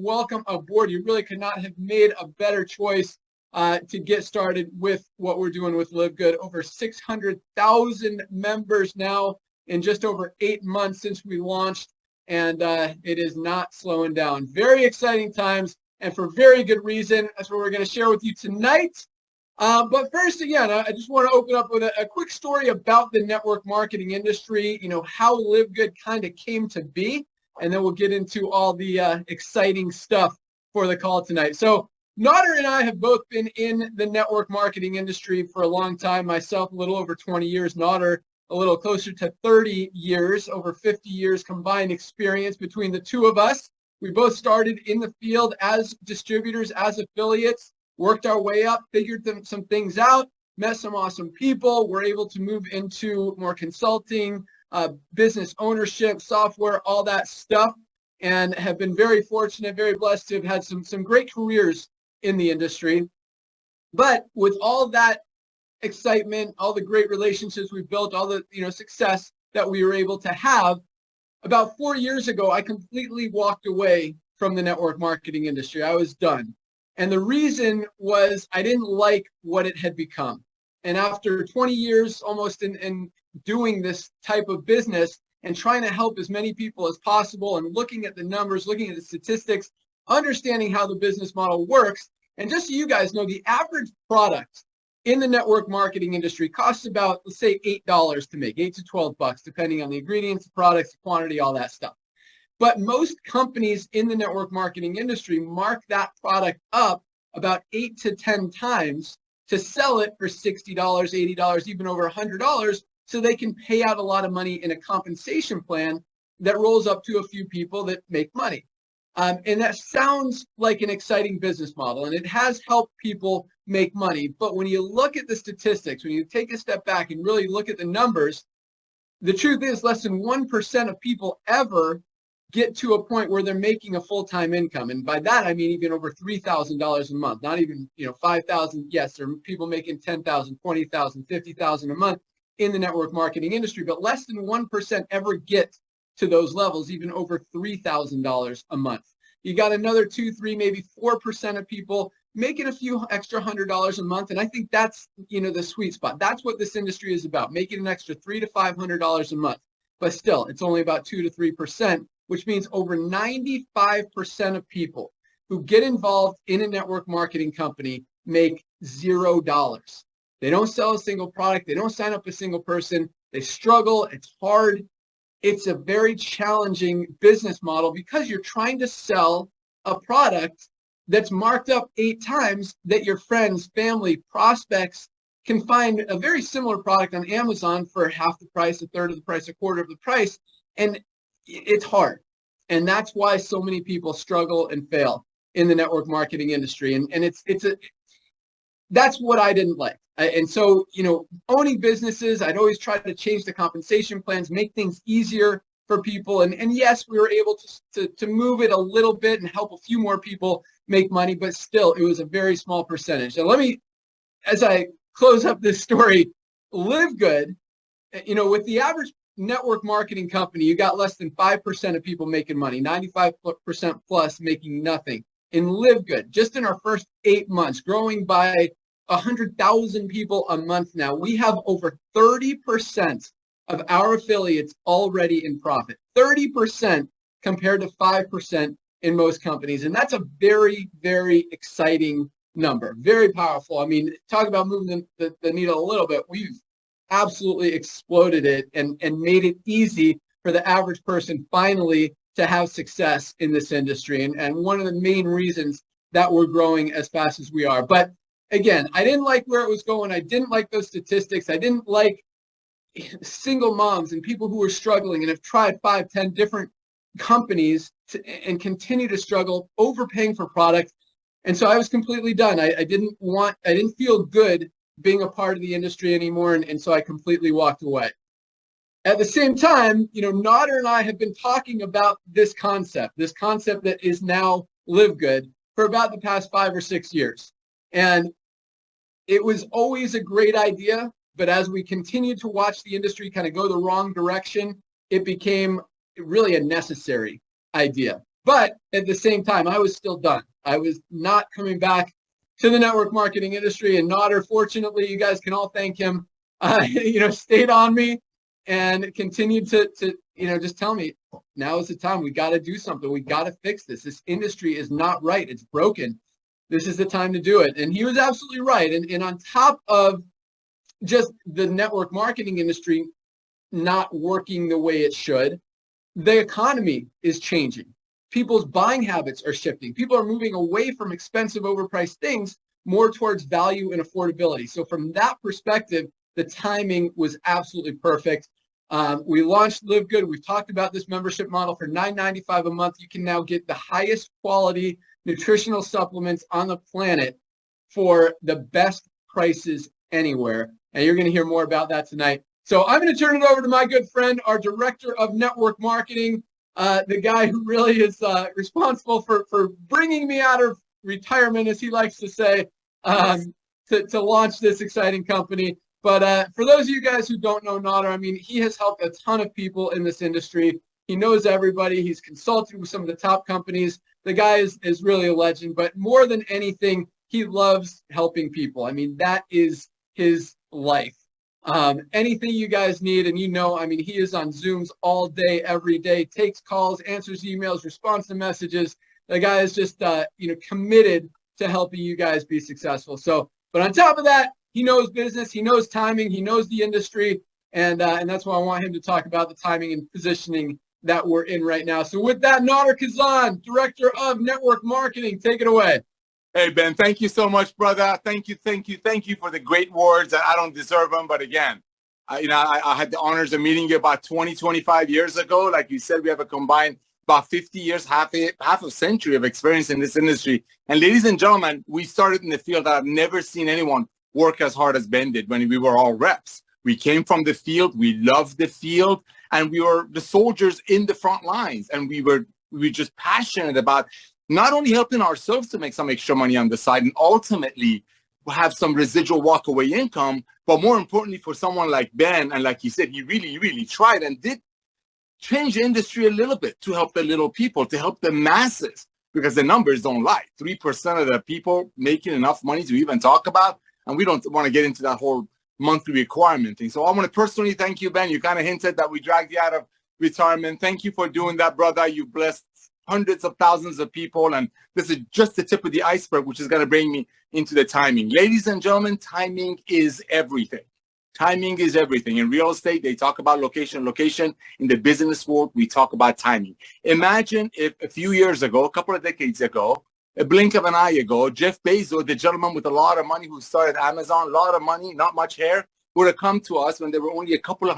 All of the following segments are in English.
welcome aboard. You really could not have made a better choice to get started with what we're doing with LiveGood. Over 600,000 members now in just over 8 months since we launched, and it is not slowing down. Very exciting times, and for very good reason. That's what we're going to share with you tonight. But first, again, I just want to open up with a quick story about the network marketing industry, how LiveGood kind of came to be, and then we'll get into all the exciting stuff for the call tonight. So Nader and I have both been in the network marketing industry for a long time. Myself, a little over 20 years. Nader, a little closer to 30 years, over 50 years combined experience between the two of us. We both started in the field as distributors, as affiliates, worked our way up, figured some things out, met some awesome people, were able to move into more consulting, business ownership, software, all that stuff, and have been very fortunate, very blessed to have had some great careers in the industry. But with all that excitement, all the great relationships we've built, all the success that we were able to have, about 4 years ago, I completely walked away from the network marketing industry. I was done. And the reason was I didn't like what it had become. And after 20 years almost in doing this type of business and trying to help as many people as possible and looking at the numbers, looking at the statistics, understanding how the business model works, and just so you guys know, the average product in the network marketing industry costs about, let's say, $8 to make, $8 to $12, depending on the ingredients, the products, the quantity, all that stuff. But most companies in the network marketing industry mark that product up about 8 to 10 times to sell it for $60, $80, even over $100, so they can pay out a lot of money in a compensation plan that rolls up to a few people that make money. And that sounds like an exciting business model, and it has helped people make money. But when you look at the statistics, when you take a step back and really look at the numbers, the truth is less than 1% of people ever get to a point where they're making a full-time income. And by that, I mean even over $3,000 a month, not even, $5,000. Yes, there are people making $10,000, $20,000, $50,000 a month in the network marketing industry, but less than 1% ever get to those levels, even over $3,000 a month. You got another 2, 3, maybe 4% of people making a few extra $100 a month. And I think that's, the sweet spot. That's what this industry is about, making an extra $300 to $500 a month. But still, it's only about 2 to 3%. Which means over 95% of people who get involved in a network marketing company make $0. They don't sell a single product. They don't sign up a single person. They struggle. It's hard. It's a very challenging business model because you're trying to sell a product that's marked up 8 times that your friends, family, prospects can find a very similar product on Amazon for half the price, a third of the price, a quarter of the price. And it's hard. And that's why so many people struggle and fail in the network marketing industry. And that's what I didn't like. And so, owning businesses, I'd always try to change the compensation plans, make things easier for people. And yes, we were able to move it a little bit and help a few more people make money, but still, it was a very small percentage. And let me, as I close up this story, LiveGood, with the average network marketing company, you got less than 5% of people making money, 95% plus making nothing. In LiveGood, just in our first 8 months, growing by 100,000 people a month now, we have over 30% of our affiliates already in profit. 30% compared to 5% in most companies. And that's a very, very exciting number, very powerful. I mean, talk about moving the needle a little bit. We've absolutely exploded it and made it easy for the average person finally to have success in this industry. And one of the main reasons that we're growing as fast as we are. But again, I didn't like where it was going. I didn't like those statistics. I didn't like single moms and people who are struggling and have tried 5, 10 different companies and continue to struggle, overpaying for products. And so I was completely done. I didn't feel good being a part of the industry anymore, and so I completely walked away. At the same time, Nader and I have been talking about this concept that is now LiveGood for about the past 5 or 6 years. And it was always a great idea, but as we continued to watch the industry kind of go the wrong direction, it became really a necessary idea. But at the same time, I was still done. I was not coming back to the network marketing industry. And Nodder, fortunately, you guys can all thank him, stayed on me and continued to just tell me, now is the time. We got to do something. We got to fix this. This industry is not right. It's broken. This is the time to do it. And he was absolutely right. And on top of just the network marketing industry not working the way it should, the economy is changing. People's buying habits are shifting. People are moving away from expensive, overpriced things more towards value and affordability. So from that perspective, the timing was absolutely perfect. We launched LiveGood. We've talked about this membership model for $9.95 a month. You can now get the highest quality nutritional supplements on the planet for the best prices anywhere. And you're going to hear more about that tonight. So I'm going to turn it over to my good friend, our director of network marketing, the guy who really is responsible for bringing me out of retirement, as he likes to say, to launch this exciting company. But for those of you guys who don't know Nodder, I mean, he has helped a ton of people in this industry. He knows everybody. He's consulted with some of the top companies. The guy is really a legend. But more than anything, he loves helping people. I mean, that is his life. Anything you guys need, and I mean, he is on Zooms all day, every day, takes calls, answers emails, responds to messages. The guy is just, committed to helping you guys be successful. So, but on top of that, he knows business, he knows timing, he knows the industry, and that's why I want him to talk about the timing and positioning that we're in right now. So with that, Nodder Kazan, Director of Network Marketing, take it away. Hey, Ben, thank you so much, brother. Thank you for the great words. I don't deserve them, but again, I had the honors of meeting you about 25 years ago. Like you said, we have a combined about 50 years, half a century of experience in this industry. And ladies and gentlemen, we started in the field that I've never seen anyone work as hard as Ben did when we were all reps. We came from the field, we loved the field, and we were the soldiers in the front lines. And we were just passionate about not only helping ourselves to make some extra money on the side and ultimately have some residual walkaway income, but more importantly for someone like Ben, and like he said, he really, really tried and did change the industry a little bit to help the little people, to help the masses, because the numbers don't lie. 3% of the people making enough money to even talk about, and we don't want to get into that whole monthly requirement thing. So I want to personally thank you, Ben. You kind of hinted that we dragged you out of retirement. Thank you for doing that, brother. You blessed hundreds of thousands of people, and this is just the tip of the iceberg, which is going to bring me into the timing. Ladies and gentlemen, timing is everything. Timing is everything. In real estate, they talk about location. In the business world, we talk about timing. Imagine if a few years ago, a couple of decades ago, a blink of an eye ago, Jeff Bezos, the gentleman with a lot of money who started Amazon, a lot of money, not much hair, would have come to us when there were only a couple of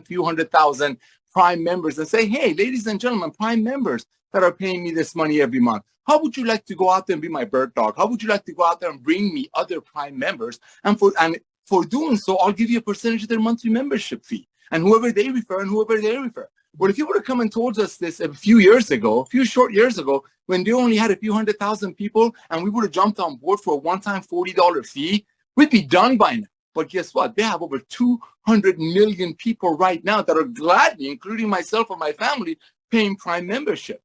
few hundred thousand Prime members and say, hey, ladies and gentlemen, Prime members that are paying me this money every month, how would you like to go out there and be my bird dog? How would you like to go out there and bring me other Prime members? And for doing so, I'll give you a percentage of their monthly membership fee. And whoever they refer. Well, if you would have come and told us this a few short years ago, when they only had a few 100,000 people, and we would have jumped on board for a one-time $40 fee, we'd be done by now. But guess what? They have over 200 million people right now that are gladly, including myself or my family, paying Prime membership.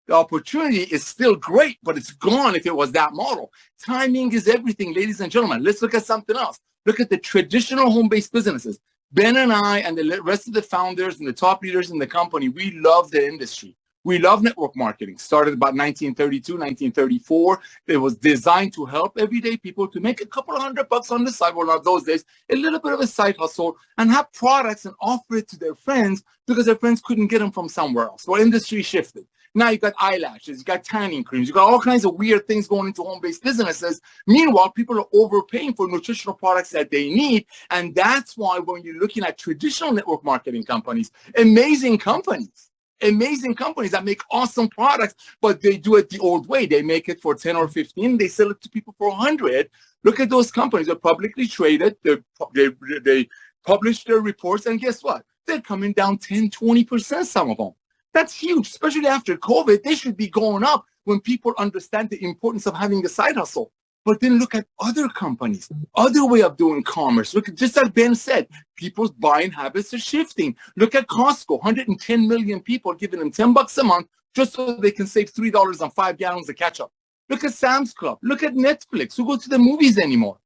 The opportunity is still great, but it's gone if it was that model. Timing is everything, ladies and gentlemen. Let's look at something else. Look at the traditional home-based businesses. Ben and I and the rest of the founders and the top leaders in the company, we love the industry. We love network marketing. Started about 1932, 1934. It was designed to help everyday people to make a couple of $100 on the side, well, not those days, a little bit of a side hustle, and have products and offer it to their friends because their friends couldn't get them from somewhere else. Well, industry shifted. Now you got eyelashes, you got tanning creams, you got all kinds of weird things going into home-based businesses. Meanwhile, people are overpaying for nutritional products that they need. And that's why when you're looking at traditional network marketing companies, amazing companies that make awesome products, but they do it the old way. They make it for 10 or 15. They sell it to people for 100. Look at those companies. They're publicly traded. They publish their reports. And guess what? They're coming down 10, 20%, some of them. That's huge, especially after COVID. They should be going up when people understand the importance of having a side hustle. But then look at other companies, other way of doing commerce. Look at, just like Ben said, people's buying habits are shifting. Look at Costco, 110 million people giving them $10 a month just so they can save $3 on 5 gallons of ketchup. Look at Sam's Club. Look at Netflix. Who goes to the movies anymore?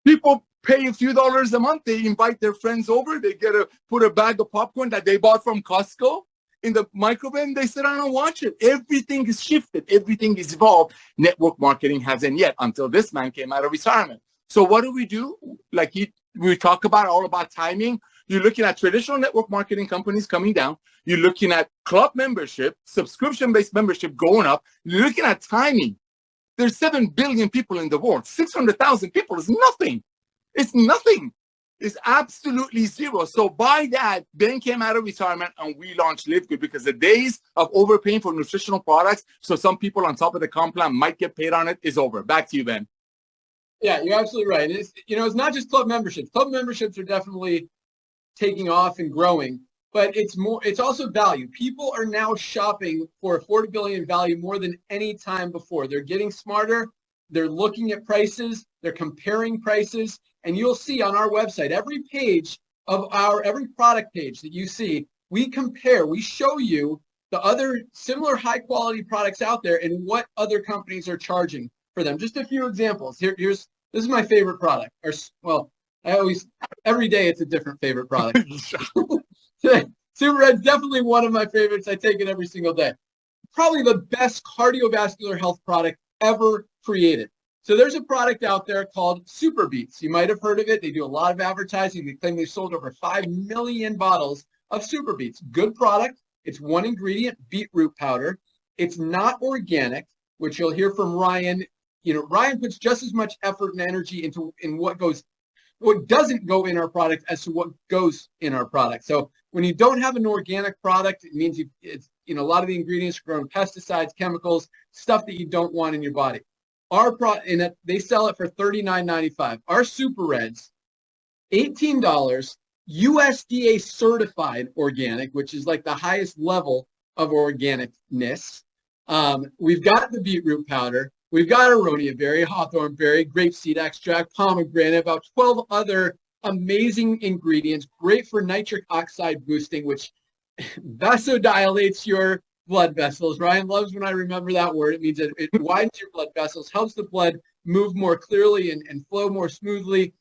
People pay a few dollars a month. They invite their friends over. They put a bag of popcorn that they bought from Costco in the microwave, and they sit down and watch it. Everything is shifted. Everything is evolved. Network marketing hasn't yet, until this man came out of retirement. So what do? Like we talk about all about timing. You're looking at traditional network marketing companies coming down. You're looking at club membership, subscription-based membership going up. You're looking at timing. There's 7 billion people in the world. 600,000 people is nothing. It's nothing. It's absolutely zero. So by that, Ben came out of retirement and we launched LiveGood, because the days of overpaying for nutritional products, so some people on top of the comp plan might get paid on it, is over. Back to you, Ben. Yeah, you're absolutely right. It's not just club memberships. Club memberships are definitely taking off and growing, but it's also value. People are now shopping for affordability and value more than any time before. They're getting smarter. They're looking at prices. They're comparing prices. And you'll see on our website, every product page that you see, we compare, we show you the other similar high quality products out there and what other companies are charging for them. Just a few examples. This is my favorite product. Every day it's a different favorite product. Super Red's definitely one of my favorites. I take it every single day. Probably the best cardiovascular health product ever created. So there's a product out there called Super Beets. You might have heard of it. They do a lot of advertising. They claim they sold over 5 million bottles of Super Beets. Good product. It's one ingredient, beetroot powder. It's not organic, which you'll hear from Ryan. Ryan puts just as much effort and energy in what doesn't go in our product as to what goes in our product. So when you don't have an organic product, it means a lot of the ingredients are grown pesticides, chemicals, stuff that you don't want in your body. Our product, and they sell it for $39.95. Our Super Reds, $18, USDA certified organic, which is like the highest level of organicness. We've got the beetroot powder. We've got aronia berry, hawthorn berry, grapeseed extract, pomegranate, about 12 other amazing ingredients, great for nitric oxide boosting, which vasodilates your blood vessels. Ryan loves when I remember that word. It means it widens your blood vessels, helps the blood move more clearly and flow more smoothly.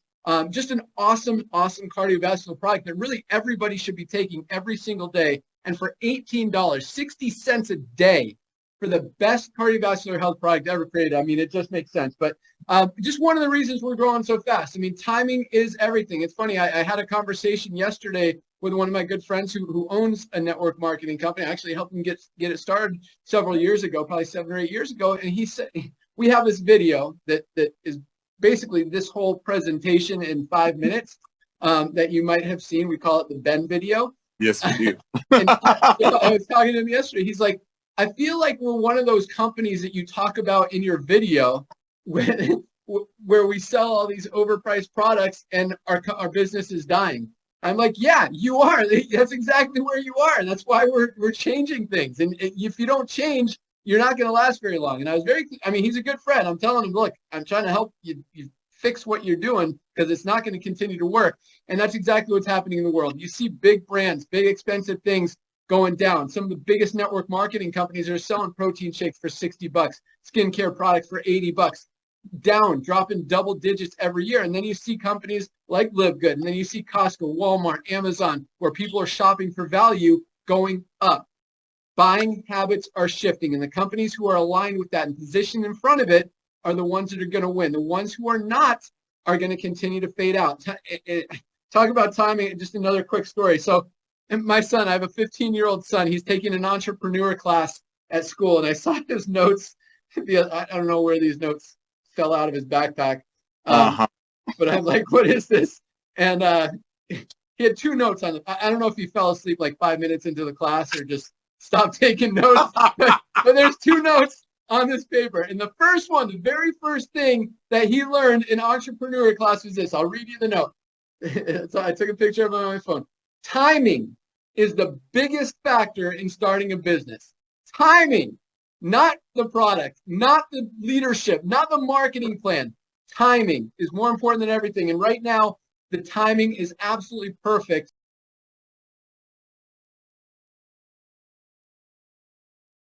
Just an awesome cardiovascular product that really everybody should be taking every single day. And for $18, 60 cents a day for the best cardiovascular health product ever created. I mean, it just makes sense. But just one of the reasons we're growing so fast. I mean, timing is everything. It's funny. I had a conversation yesterday with one of my good friends who owns a network marketing company. I actually helped him get it started several years ago, probably 7 or 8 years ago. And he said, we have this video that is basically this whole presentation in 5 minutes that you might have seen. We call it the Ben video. Yes, we do. And I was talking to him yesterday. He's like, I feel like we're one of those companies that you talk about in your video where we sell all these overpriced products and our business is dying. I'm like, yeah, you are. That's exactly where you are. And that's why we're changing things. And if you don't change, you're not going to last very long. And he's a good friend. I'm telling him, look, I'm trying to help you fix what you're doing because it's not going to continue to work. And that's exactly what's happening in the world. You see big brands, big expensive things going down. Some of the biggest network marketing companies are selling protein shakes for $60, skincare products for $80, down, dropping double digits every year. And then you see companies like LiveGood, and then you see Costco, Walmart, Amazon, where people are shopping for value going up. Buying habits are shifting, and the companies who are aligned with that and positioned in front of it are the ones that are going to win. The ones who are not are going to continue to fade out. Talk about timing. Just another quick story. So my son, I have a 15-year-old son. He's taking an entrepreneur class at school, and I saw his notes. I don't know where these notes fell out of his backpack. But I'm like, what is this? And he had 2 notes on it. I don't know if he fell asleep like 5 minutes into the class or just stopped taking notes. but there's 2 notes on this paper. And the first one, the very first thing that he learned in entrepreneur class was this. I'll read you the note. So I took a picture of it on my phone. Timing is the biggest factor in starting a business. Timing, not the product, not the leadership, not the marketing plan. Timing is more important than everything. And right now, the timing is absolutely perfect